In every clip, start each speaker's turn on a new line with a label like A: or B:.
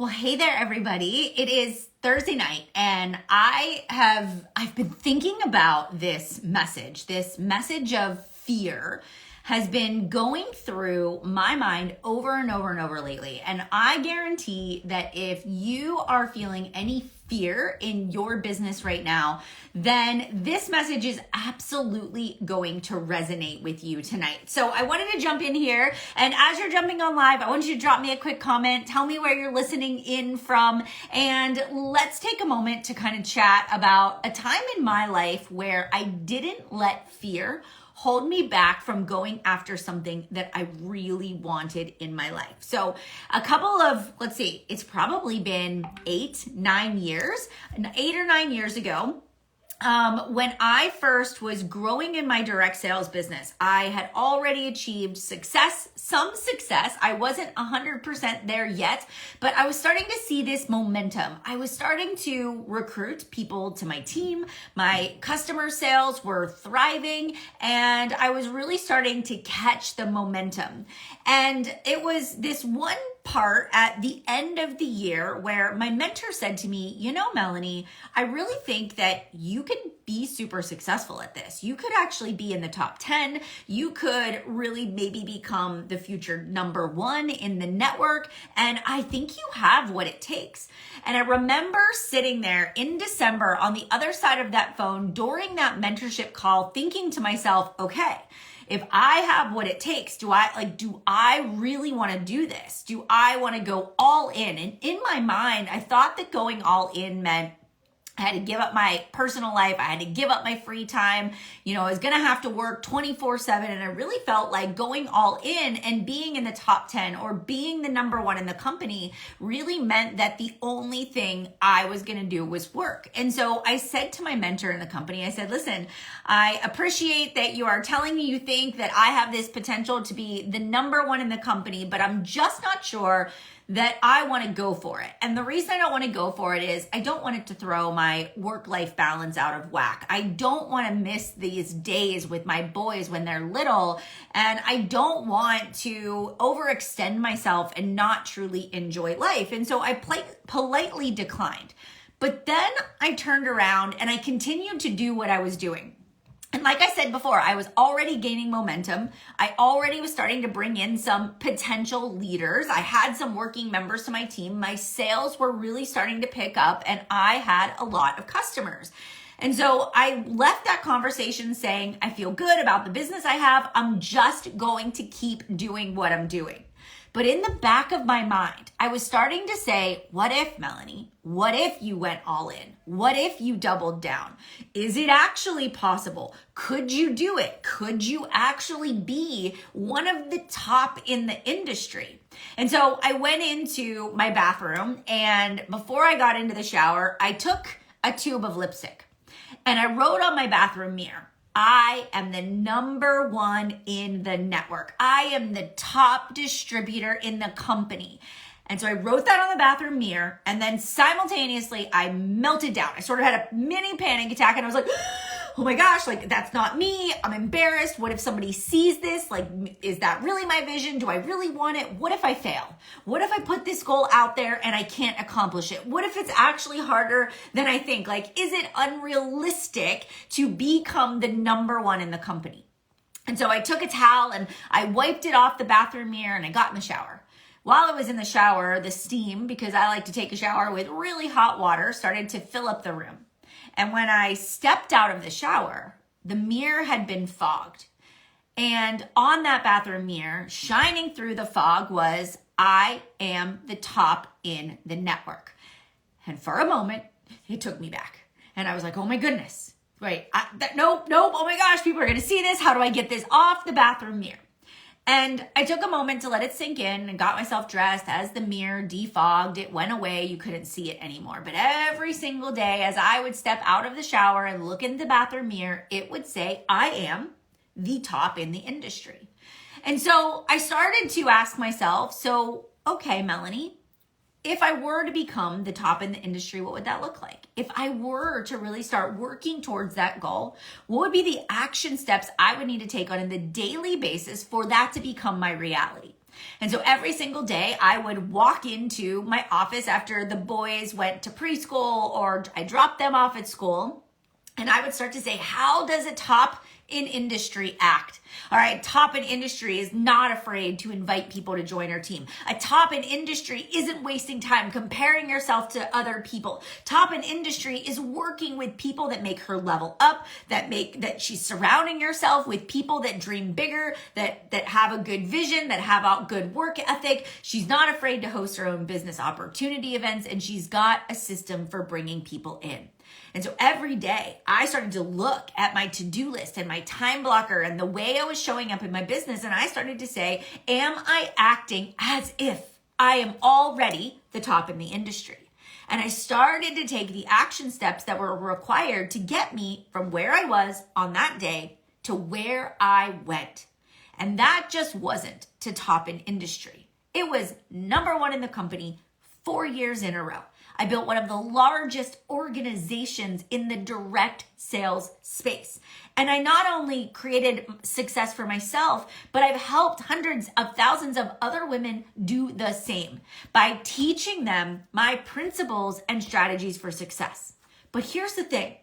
A: Well, hey there, everybody. It is Thursday night, and I've been thinking about this message. This message of fear has been going through my mind over and over and over lately. And I guarantee that if you are feeling any fear in your business right now, then this message is absolutely going to resonate with you tonight. So I wanted to jump in here, and as you're jumping on live, I want you to drop me a quick comment, tell me where you're listening in from, and let's take a moment to kind of chat about a time in my life where I didn't let fear hold me back from going after something that I really wanted in my life. So a couple of, it's probably been 8 or 9 years ago, when I first was growing in my direct sales business. I had already achieved some success. I wasn't 100% there yet, but I was starting to see this momentum. I was starting to recruit people to my team. My customer sales were thriving, and I was really starting to catch the momentum. And it was this one part at the end of the year where my mentor said to me, Melanie, I really think that you could be super successful at this. You could actually be in the top 10. You could really maybe become the future number 1 in the network. And I think you have what it takes. And I remember sitting there in December on the other side of that phone during that mentorship call, thinking to myself, okay, if I have what it takes, do I really want to do this? Do I want to go all in? And in my mind, I thought that going all in meant I had to give up my personal life. I had to give up my free time. I was going to have to work 24/7. And I really felt like going all in and being in the top 10 or being the number 1 in the company really meant that the only thing I was going to do was work. And so I said to my mentor in the company, I said, listen, I appreciate that you are telling me you think that I have this potential to be the number 1 in the company, but I'm just not sure that I want to go for it. And the reason I don't want to go for it is I don't want it to throw my work-life balance out of whack. I don't want to miss these days with my boys when they're little. And I don't want to overextend myself and not truly enjoy life. And so I politely declined. But then I turned around and I continued to do what I was doing. And like I said before, I was already gaining momentum. I already was starting to bring in some potential leaders. I had some working members to my team. My sales were really starting to pick up, and I had a lot of customers. And so I left that conversation saying, I feel good about the business I have. I'm just going to keep doing what I'm doing. But in the back of my mind, I was starting to say, what if, Melanie? What if you went all in? What if you doubled down? Is it actually possible? Could you do it? Could you actually be one of the top in the industry? And so I went into my bathroom, and before I got into the shower, I took a tube of lipstick and I wrote on my bathroom mirror, I am the number 1 in the network. I am the top distributor in the company. And so I wrote that on the bathroom mirror, and then simultaneously I melted down. I sort of had a mini panic attack, and I was like, oh my gosh, that's not me. I'm embarrassed. What if somebody sees this? Is that really my vision? Do I really want it? What if I fail? What if I put this goal out there and I can't accomplish it? What if it's actually harder than I think? Is it unrealistic to become the number 1 in the company? And so I took a towel and I wiped it off the bathroom mirror, and I got in the shower. While I was in the shower, the steam, because I like to take a shower with really hot water, started to fill up the room. And when I stepped out of the shower, the mirror had been fogged. And on that bathroom mirror, shining through the fog, was, I am the top in the network. And for a moment, it took me back. And I was like, oh my goodness, nope, oh my gosh, people are going to see this. How do I get this off the bathroom mirror? And I took a moment to let it sink in and got myself dressed. As the mirror defogged, it went away. You couldn't see it anymore. But every single day, as I would step out of the shower and look in the bathroom mirror, it would say, I am the top in the industry. And so I started to ask myself, okay, Melanie, if I were to become the top in the industry, what would that look like? If I were to really start working towards that goal, what would be the action steps I would need to take on a daily basis for that to become my reality? And so every single day I would walk into my office after the boys went to preschool or I dropped them off at school. And I would start to say, how does a top in industry act? All right, top in industry is not afraid to invite people to join our team. A top in industry isn't wasting time comparing yourself to other people. Top in industry is working with people that make her level up, that she's surrounding herself with people that dream bigger, that have a good vision, that have a good work ethic. She's not afraid to host her own business opportunity events, and she's got a system for bringing people in. And so every day I started to look at my to-do list and my time blocker and the way I was showing up in my business. And I started to say, am I acting as if I am already the top in the industry? And I started to take the action steps that were required to get me from where I was on that day to where I went. And that just wasn't to top in industry. It was number one in the company 4 years in a row. I built one of the largest organizations in the direct sales space. And I not only created success for myself, but I've helped hundreds of thousands of other women do the same by teaching them my principles and strategies for success. But here's the thing.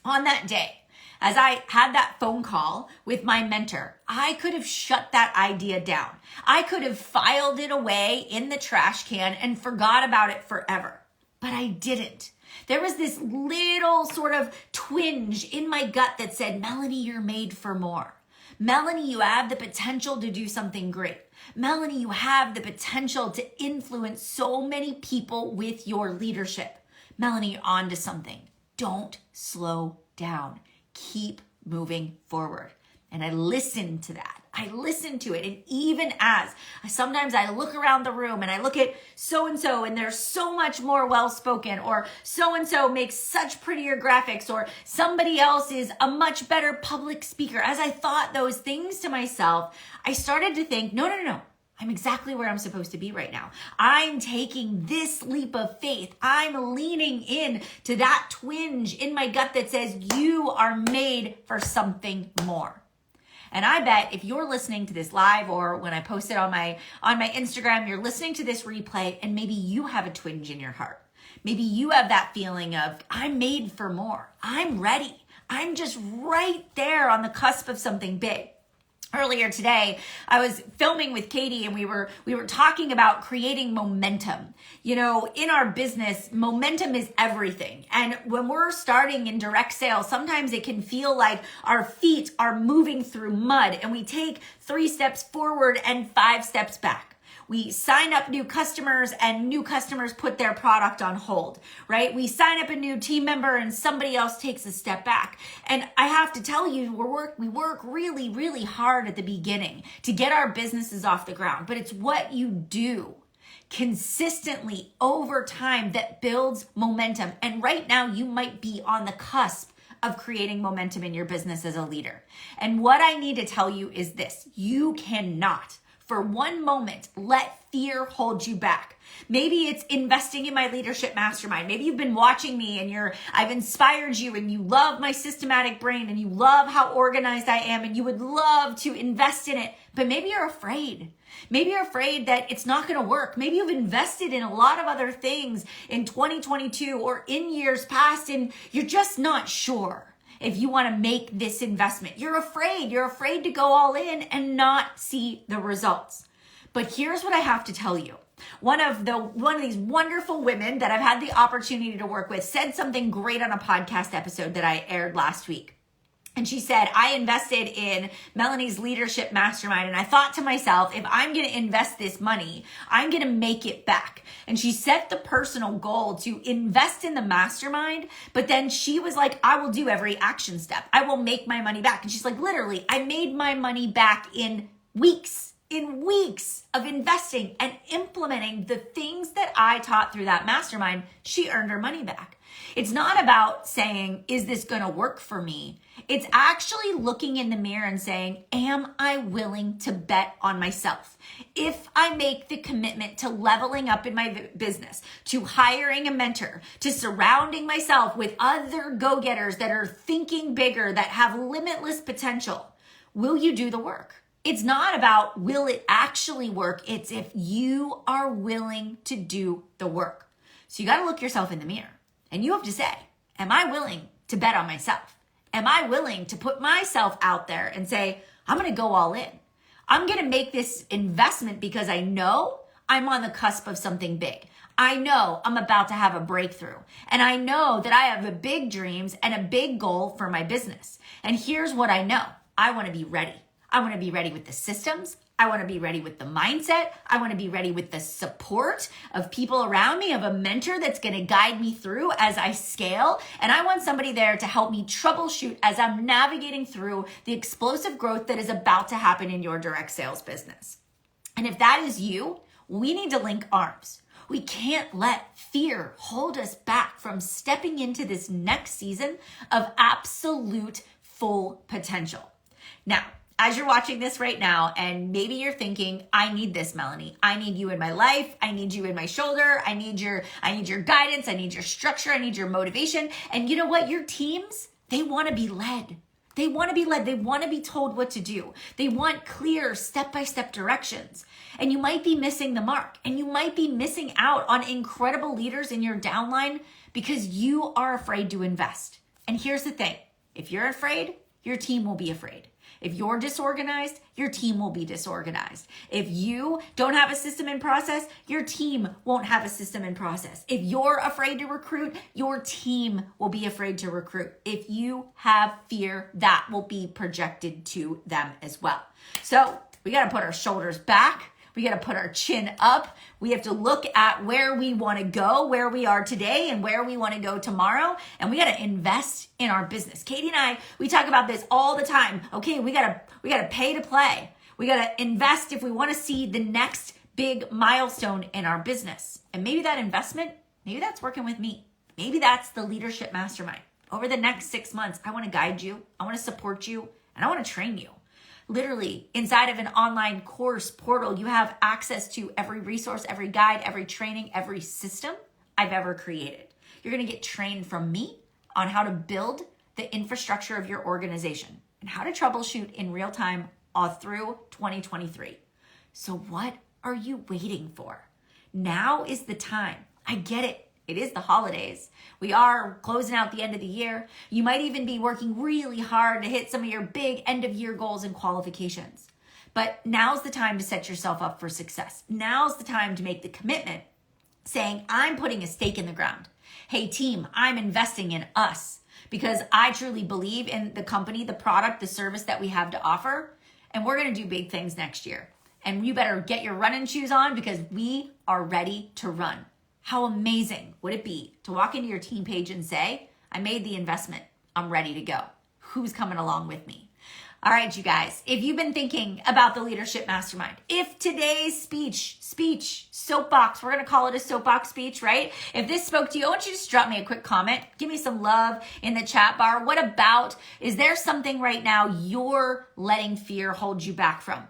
A: On that day, as I had that phone call with my mentor, I could have shut that idea down. I could have filed it away in the trash can and forgot about it forever. But I didn't. There was this little sort of twinge in my gut that said, Melanie, you're made for more. Melanie, you have the potential to do something great. Melanie, you have the potential to influence so many people with your leadership. Melanie, you're on to something. Don't slow down. Keep moving forward. And I listened to that. I listened to it. And even as sometimes I look around the room and I look at so-and-so and they're so much more well-spoken, or so-and-so makes such prettier graphics, or somebody else is a much better public speaker. As I thought those things to myself, I started to think, no. I'm exactly where I'm supposed to be right now. I'm taking this leap of faith. I'm leaning in to that twinge in my gut that says you are made for something more. And I bet if you're listening to this live or when I post it on my Instagram, you're listening to this replay and maybe you have a twinge in your heart. Maybe you have that feeling of, I'm made for more. I'm ready. I'm just right there on the cusp of something big. Earlier today, I was filming with Katie and we were talking about creating momentum. You know, in our business, momentum is everything. And when we're starting in direct sales, sometimes it can feel like our feet are moving through mud and we take 3 steps forward and 5 steps back. We sign up new customers and new customers put their product on hold, right? We sign up a new team member and somebody else takes a step back. And I have to tell you, we work really, really hard at the beginning to get our businesses off the ground, but it's what you do consistently over time that builds momentum. And right now you might be on the cusp of creating momentum in your business as a leader. And what I need to tell you is this: you cannot for one moment let fear hold you back. Maybe it's investing in my leadership mastermind. Maybe you've been watching me and I've inspired you and you love my systematic brain and you love how organized I am and you would love to invest in it, but maybe you're afraid. Maybe you're afraid that it's not going to work. Maybe you've invested in a lot of other things in 2022 or in years past and you're just not sure if you want to make this investment. You're afraid to go all in and not see the results. But here's what I have to tell you. One of these wonderful women that I've had the opportunity to work with said something great on a podcast episode that I aired last week. And she said, I invested in Melanie's leadership mastermind. And I thought to myself, if I'm going to invest this money, I'm going to make it back. And she set the personal goal to invest in the mastermind. But then she was like, I will do every action step. I will make my money back. And she's like, literally, I made my money back in weeks of investing and implementing the things that I taught through that mastermind. She earned her money back. It's not about saying, is this going to work for me? It's actually looking in the mirror and saying, am I willing to bet on myself? If I make the commitment to leveling up in my business, to hiring a mentor, to surrounding myself with other go-getters that are thinking bigger, that have limitless potential, will you do the work? It's not about will it actually work. It's if you are willing to do the work. So you got to look yourself in the mirror and you have to say, am I willing to bet on myself? Am I willing to put myself out there and say, I'm going to go all in. I'm going to make this investment because I know I'm on the cusp of something big. I know I'm about to have a breakthrough. And I know that I have big dreams and a big goal for my business. And here's what I know. I want to be ready. I want to be ready with the systems. I want to be ready with the mindset. I want to be ready with the support of people around me, of a mentor that's going to guide me through as I scale. And I want somebody there to help me troubleshoot as I'm navigating through the explosive growth that is about to happen in your direct sales business. And if that is you, we need to link arms. We can't let fear hold us back from stepping into this next season of absolute full potential. Now, as you're watching this right now, and maybe you're thinking, I need this, Melanie. I need you in my life. I need you in my shoulder. I need your guidance. I need your structure. I need your motivation. And you know what? Your teams, they want to be led. They want to be led. They want to be told what to do. They want clear step-by-step directions. And you might be missing the mark. And you might be missing out on incredible leaders in your downline because you are afraid to invest. And here's the thing. If you're afraid, your team will be afraid. If you're disorganized, your team will be disorganized. If you don't have a system and process, your team won't have a system and process. If you're afraid to recruit, your team will be afraid to recruit. If you have fear, that will be projected to them as well. So we got to put our shoulders back. We got to put our chin up. We have to look at where we want to go, where we are today and where we want to go tomorrow. And we got to invest in our business. Katie and I, we talk about this all the time. Okay, we got to pay to play. We got to invest if we want to see the next big milestone in our business. And maybe that investment, maybe that's working with me. Maybe that's the leadership mastermind. Over the next 6 months, I want to guide you. I want to support you and I want to train you. Literally, inside of an online course portal, you have access to every resource, every guide, every training, every system I've ever created. You're going to get trained from me on how to build the infrastructure of your organization and how to troubleshoot in real time all through 2023. So what are you waiting for? Now is the time. I get it. It is the holidays. We are closing out the end of the year. You might even be working really hard to hit some of your big end of year goals and qualifications. But now's the time to set yourself up for success. Now's the time to make the commitment saying, I'm putting a stake in the ground. Hey team, I'm investing in us because I truly believe in the company, the product, the service that we have to offer. And we're going to do big things next year. And you better get your running shoes on because we are ready to run. How amazing would it be to walk into your team page and say, I made the investment. I'm ready to go. Who's coming along with me? All right, you guys, if you've been thinking about the Leadership Mastermind, if today's speech, soapbox, we're going to call it a soapbox speech, right? If this spoke to you, I want you to just drop me a quick comment. Give me some love in the chat bar. What about, is there something right now you're letting fear hold you back from?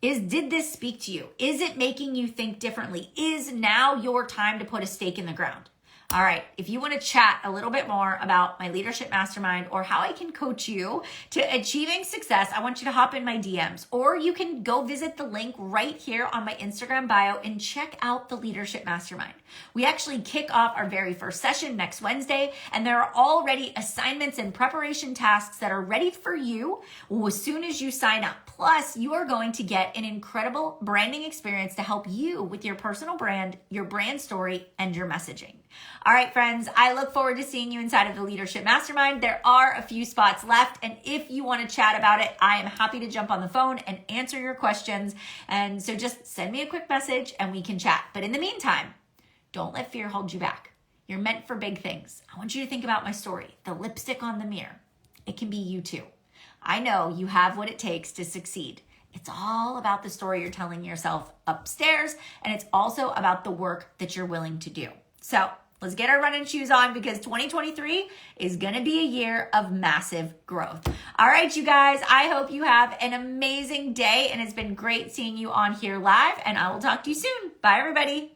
A: Did this speak to you? Is it making you think differently? Is now your time to put a stake in the ground? All right, if you want to chat a little bit more about my Leadership Mastermind or how I can coach you to achieving success, I want you to hop in my DMs, or you can go visit the link right here on my Instagram bio and check out the Leadership Mastermind. We actually kick off our very first session next Wednesday, and there are already assignments and preparation tasks that are ready for you as soon as you sign up. Plus, you are going to get an incredible branding experience to help you with your personal brand, your brand story, and your messaging. All right, friends, I look forward to seeing you inside of the Leadership Mastermind. There are a few spots left, and if you want to chat about it, I am happy to jump on the phone and answer your questions. And so just send me a quick message and we can chat. But in the meantime, don't let fear hold you back. You're meant for big things. I want you to think about my story, the lipstick on the mirror. It can be you too. I know you have what it takes to succeed. It's all about the story you're telling yourself upstairs, and it's also about the work that you're willing to do. So let's get our running shoes on because 2023 is going to be a year of massive growth. All right, you guys, I hope you have an amazing day, and it's been great seeing you on here live, and I will talk to you soon. Bye, everybody.